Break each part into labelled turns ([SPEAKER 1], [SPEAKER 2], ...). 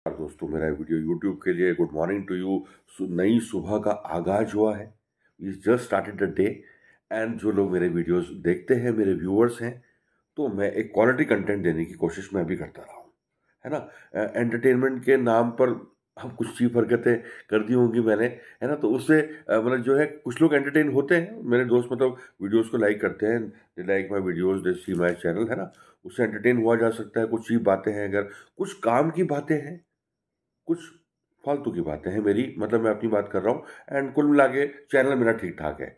[SPEAKER 1] दोस्तों, मेरा video YouTube के लिए गुड मॉर्निंग टू यू। नई सुबह का आगाज हुआ है। We just started the day. And जो लोग मेरे वीडियोस देखते हैं, मेरे व्यूअर्स हैं, तो मैं एक क्वालिटी कंटेंट देने की कोशिश मैं भी करता रहा हूँ, है ना। एंटरटेनमेंट के नाम पर हम कुछ चीप हरकतें कर दी होंगी मैंने, है ना। तो उससे मतलब जो है, कुछ लोग एंटरटेन होते हैं, मेरे दोस्त, मतलब वीडियोस को लाइक करते हैं, they like my videos, they see my channel, है ना। उससे एंटरटेन हुआ जा सकता है। कुछ चीप बातें हैं, अगर कुछ काम की बातें हैं, कुछ फालतू की बातें हैं मेरी, मतलब मैं अपनी बात कर रहा हूँ। एंड कुल मिला के चैनल मेरा ठीक ठाक है।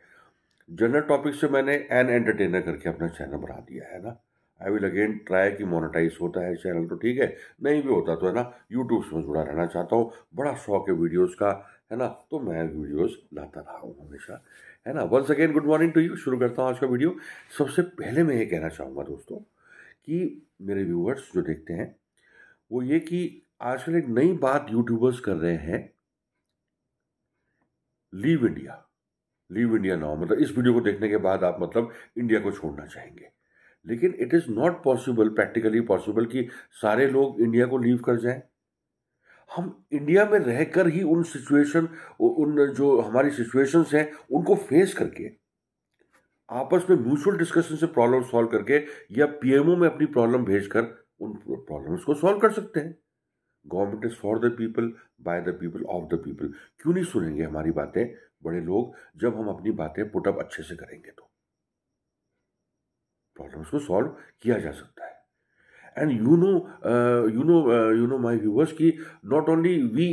[SPEAKER 1] जनरल टॉपिक से मैंने एन एंटरटेनर करके अपना चैनल बना दिया है ना। आई विल अगेन ट्राई कि मोनेटाइज होता है चैनल तो ठीक है, नहीं भी होता तो है ना, यूट्यूब से मैं जुड़ा रहना चाहता हूँ। बड़ा शौक है वीडियोस का, है ना। तो मैं वीडियोस लाता रहा हूँ हमेशा, है ना। Once again good morning to you. शुरू करता हूँ आज का वीडियो। सबसे पहले मैं ये कहना चाहूँगा दोस्तों कि मेरे व्यूअर्स जो देखते हैं, वो ये कि आजकल एक नई बात यूट्यूबर्स कर रहे हैं, leave India. Leave India now, मतलब इस वीडियो को देखने के बाद आप मतलब इंडिया को छोड़ना चाहेंगे। लेकिन it is not possible, practically possible कि सारे लोग इंडिया को लीव कर जाएं। हम इंडिया में रहकर ही उन सिचुएशन, उन जो हमारी सिचुएशंस हैं, उनको फेस करके, आपस में म्यूचुअल डिस्कशन से प्रॉब्लम सॉल्व करके, या पीएमओ में अपनी प्रॉब्लम भेजकर उन प्रॉब्लम्स को सॉल्व कर सकते हैं। Government is for the people, by the people, of the people. क्यों नहीं सुनेंगे हमारी बातें बड़े लोग, जब हम अपनी बातें पुटअप अच्छे से करेंगे तो प्रॉब्लम्स को सॉल्व किया जा सकता है। And you know my viewers की not only we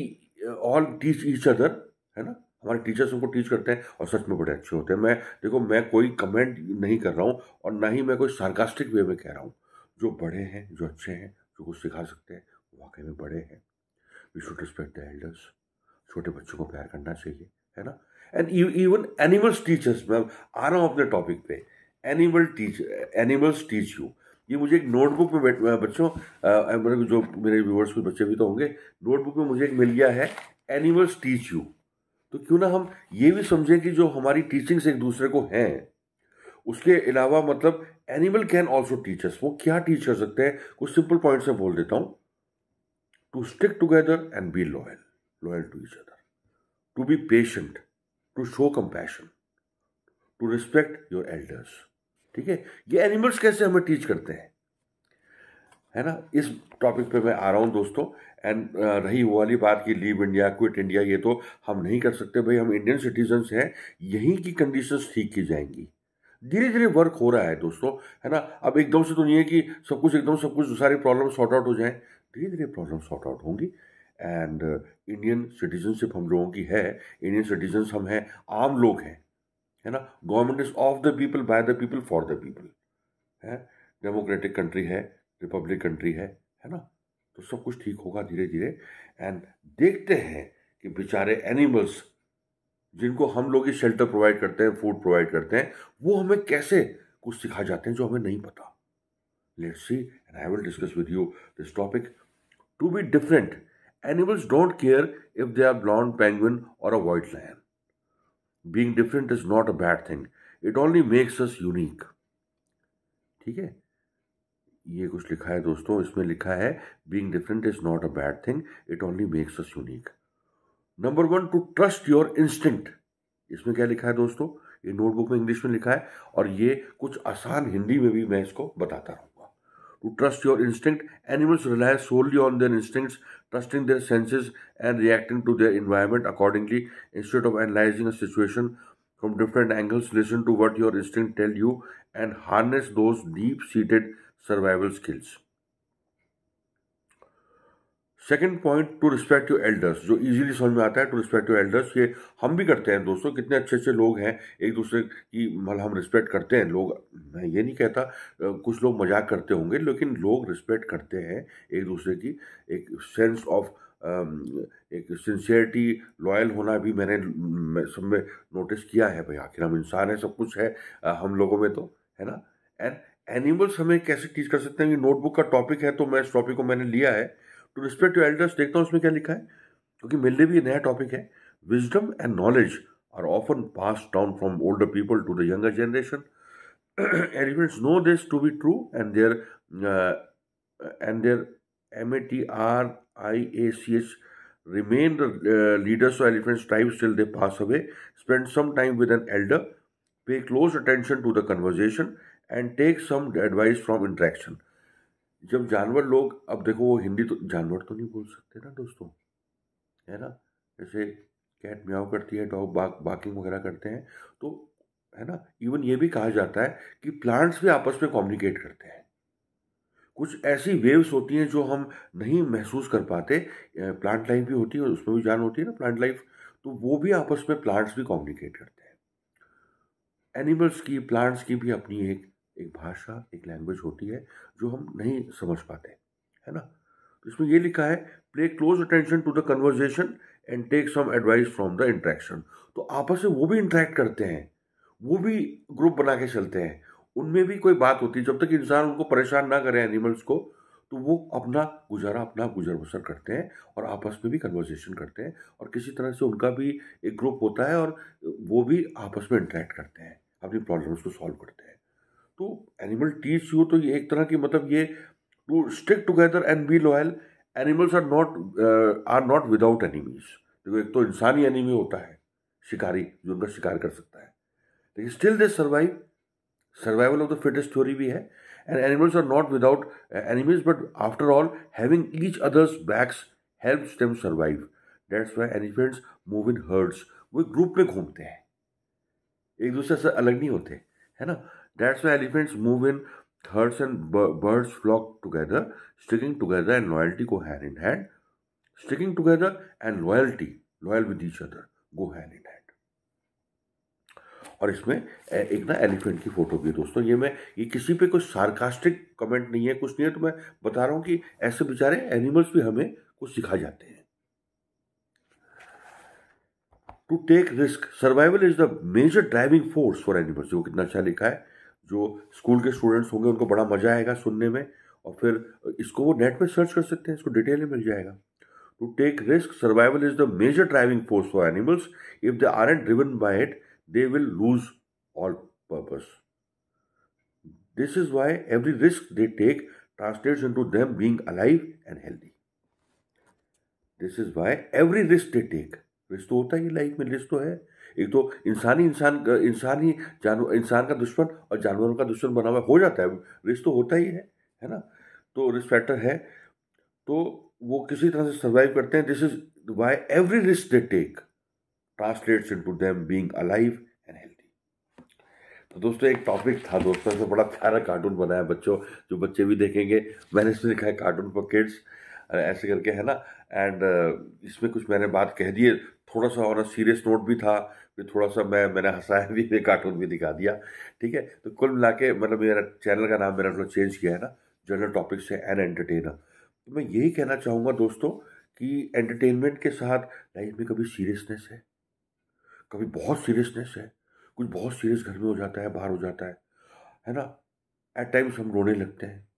[SPEAKER 1] all teach each other, है ना। हमारे टीचर्स उनको टीच करते हैं और सच में बड़े अच्छे होते हैं। मैं देखो, मैं कोई कमेंट नहीं कर रहा हूँ और ना ही मैं कोई सार्कास्टिक वे में कह रहा हूँ। जो बड़े हैं, जो अच्छे हैं, जो कुछ सिखा सकते हैं, वाकई में बड़े हैं। We should respect the elders. छोटे बच्चों को प्यार करना चाहिए, है ना। एंड इवन एनिमल्स टीचर्स, मैं आ रहा हूँ अपने टॉपिक पे। Animals teach you. ये मुझे एक नोटबुक में बच्चों, मतलब जो मेरे व्यूअर्स में बच्चे भी तो होंगे, नोटबुक में मुझे एक मिल गया है, एनिमल्स टीच यू। तो क्यों ना हम ये भी समझें कि जो हमारी टीचिंग्स एक दूसरे को हैं, उसके अलावा मतलब animal can also teach us. वो क्या टीच कर सकते हैं, कुछ सिंपल पॉइंट्स में बोल देता हूँ। To stick together and be loyal to each other, to be patient, to show compassion, to respect your elders. ठीक है, ये एनिमल्स कैसे हमें टीच करते हैं, है ना। इस टॉपिक पे मैं आ रहा हूँ दोस्तों। एंड रही वो वाली बात की लीव इंडिया, क्विट इंडिया, ये तो हम नहीं कर सकते भाई, हम इंडियन सिटीजन्स हैं। यहीं की कंडीशंस ठीक की जाएंगी। धीरे धीरे वर्क हो रहा है दोस्तों, है ना। अब एकदम से तो नहीं है कि सब कुछ एकदम, सब कुछ सारी प्रॉब्लम सॉर्ट आउट हो जाए। धीरे धीरे प्रॉब्लम सॉर्ट आउट होंगी। एंड इंडियन सिटीजनशिप हम लोगों की है, इंडियन सिटीजन्स हम हैं, आम लोग हैं, है ना। Government is of the people, by the people, for the people, है। डेमोक्रेटिक कंट्री है, रिपब्लिक कंट्री है ना। तो सब कुछ ठीक होगा धीरे धीरे। एंड देखते हैं कि बेचारे एनिमल्स, जिनको हम लोग ही शेल्टर प्रोवाइड करते हैं, फूड प्रोवाइड करते हैं, वो हमें कैसे कुछ सिखा जाते हैं जो हमें नहीं पता। Let's see, and I will discuss with you this topic. To be different, animals don't care if they are blond penguin और a white lion. Being different is not a bad thing, it only makes us unique. ठीक है, ये कुछ लिखा है दोस्तों, इसमें लिखा है being different is not a bad thing, it only makes us unique. Number one, to trust your instinct. इसमें क्या लिखा है दोस्तों, ये नोटबुक में इंग्लिश में लिखा है, और ये कुछ आसान हिंदी में भी मैं इसको बताता रहूंगा। To trust your instinct, animals rely solely on their instincts, trusting their senses and reacting to their environment accordingly, instead of analysing a situation from different angles. Listen to what your instinct tell you and harness those deep-seated survival skills. Second point, to respect your elders, जो easily समझ में आता है। To respect your elders, ये हम भी करते हैं दोस्तों। कितने अच्छे अच्छे लोग हैं, एक दूसरे की मतलब हम रिस्पेक्ट करते हैं लोग। मैं ये नहीं कहता, कुछ लोग मजाक करते होंगे, लेकिन लोग रिस्पेक्ट करते हैं एक दूसरे की। एक सेंस ऑफ एक सिंसियरिटी, लॉयल होना भी मैं सब में नोटिस किया है भाई। आखिर हम इंसान हैं, सब कुछ है हम लोगों में तो, है ना। एंड एनिमल्स हमें कैसे टीच कर सकते हैं, ये नोटबुक का टॉपिक है, तो मैं इस टॉपिक को मैंने लिया है। टू रिस्पेक्ट योर एल्डर्स, देखता हूँ उसमें क्या लिखा है, क्योंकि मेरे लिए भी ये नया टॉपिक है। Wisdom and knowledge are often pass down from older people to the younger generation. Elephants know this to be true, and their MATR IACH remain the leaders of elephant tribes till they pass away. Spend some time with an elder. Pay close attention to the conversation and take some advice from interaction. जब जानवर लोग, अब देखो वो हिंदी तो जानवर तो नहीं बोल सकते ना दोस्तों, है ना, जैसे कैट म्याऊ करती है, डॉग बाकिंग वगैरह करते हैं, तो है ना, इवन ये भी कहा जाता है कि प्लांट्स भी आपस में कम्युनिकेट करते हैं। कुछ ऐसी वेव्स होती हैं जो हम नहीं महसूस कर पाते। प्लांट लाइफ भी होती है, उसमें भी जान होती है ना, प्लांट लाइफ, तो वो भी आपस में प्लांट्स भी कम्युनिकेट करते हैं। एनिमल्स की, प्लांट्स की भी अपनी एक एक भाषा, एक लैंग्वेज होती है जो हम नहीं समझ पाते, है ना। तो इसमें ये लिखा है, play close attention to the conversation and take some advice from the interaction. तो आपस में वो भी इंटरेक्ट करते हैं, वो भी ग्रुप बना के चलते हैं, उनमें भी कोई बात होती है। जब तक इंसान उनको परेशान ना करे, एनिमल्स को, तो वो अपना गुजर बसर करते हैं और आपस में भी कन्वर्सेशन करते हैं, और किसी तरह से उनका भी एक ग्रुप होता है और वो भी आपस में इंटरेक्ट करते हैं, अपनी प्रॉब्लम्स को सॉल्व करते हैं। तो एनिमल टीच यू, तो ये एक तरह की मतलब ये to stick together and be loyal. Animals are not without enemies. देखो, एक तो इंसानी एनिमी होता है, शिकारी, जो उनका शिकार कर सकता है, लेकिन still they survive. Survival of the fittest theory भी है। And animals are not without enemies, but after all having each others backs helps them survive. That's why elephants move in herds. वो ग्रुप में घूमते हैं, एक दूसरे से अलग नहीं होते, है ना। That's why elephants move in herds and birds flock together. Sticking together and loyalty go hand in hand. Sticking together and loyal with each other go hand in hand. और इसमें एक ना एलिफेंट की फोटो भी है दोस्तों। ये किसी पे कोई सार्कास्टिक कमेंट नहीं है, कुछ नहीं है, तो मैं बता रहा हूं कि ऐसे बेचारे एनिमल्स भी हमें कुछ सिखा जाते हैं। To take risk, survival is the major driving force for animals. वो कितना अच्छा लिखा है। जो स्कूल के स्टूडेंट्स होंगे उनको बड़ा मजा आएगा सुनने में, और फिर इसको वो नेट पे सर्च कर सकते हैं, इसको डिटेल में मिल जाएगा। To take risk, survival is the major driving force for animals. If they aren't driven by it, they will lose all purpose. This is why every risk they take translates into them being alive and healthy. This is why every risk they take, risk तो होता ही life में, risk तो है। एक तो इंसान का दुश्मन और जानवरों का दुश्मन बना हुआ हो जाता है, रिस्क तो होता ही है ना। तो रिस्क फैक्टर है, तो वो किसी तरह से सर्वाइव करते हैं। This is why every risk they take translates into them being alive and healthy. तो दोस्तों, एक टॉपिक था दोस्तों, से बड़ा प्यारा कार्टून बनाया बच्चों, जो बच्चे भी देखेंगे। मैंने इसमें लिखा है कार्टून फॉर किड्स, ऐसे करके, है ना। एंड इसमें कुछ मैंने बात कह दी है, थोड़ा सा और सीरियस नोट भी था, फिर थोड़ा सा मैंने हंसाया भी, कार्टून भी दिखा दिया, ठीक है। तो कुल मिला के मतलब मेरा चैनल का नाम मेरा थोड़ा चेंज किया है ना, जनरल टॉपिक से एन एंटरटेनर। तो मैं यही कहना चाहूँगा दोस्तों कि एंटरटेनमेंट के साथ लाइफ में कभी सीरियसनेस है, कभी बहुत सीरियसनेस है, कुछ बहुत सीरियस घर में हो जाता है, बाहर हो जाता है ना। एट टाइम्स हम रोने लगते हैं,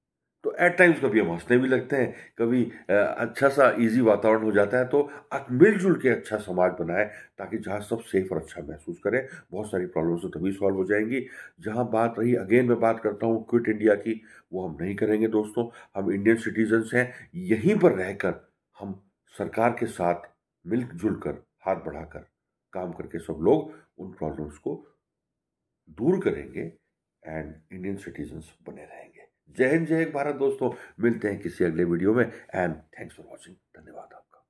[SPEAKER 1] तो एट टाइम्स कभी हम हंसने भी लगते हैं, कभी अच्छा सा इजी वातावरण हो जाता है। तो आप मिलजुल के अच्छा समाज बनाएं, ताकि जहाँ सब सेफ और अच्छा महसूस करें, बहुत सारी प्रॉब्लम्स तो तभी सॉल्व हो जाएंगी। जहाँ बात रही, अगेन मैं बात करता हूँ क्विट इंडिया की, वो हम नहीं करेंगे दोस्तों। हम इंडियन सिटीजन्स हैं, यहीं पर रहकर हम सरकार के साथ मिलजुल कर, हाथ बढ़ाकर काम करके सब लोग उन प्रॉब्लम्स को दूर करेंगे एंड इंडियन सिटीजन्स बने रहेंगे। जय हिंद, जय भारत दोस्तों। मिलते हैं किसी अगले वीडियो में, एंड थैंक्स फॉर वॉचिंग। धन्यवाद आपका।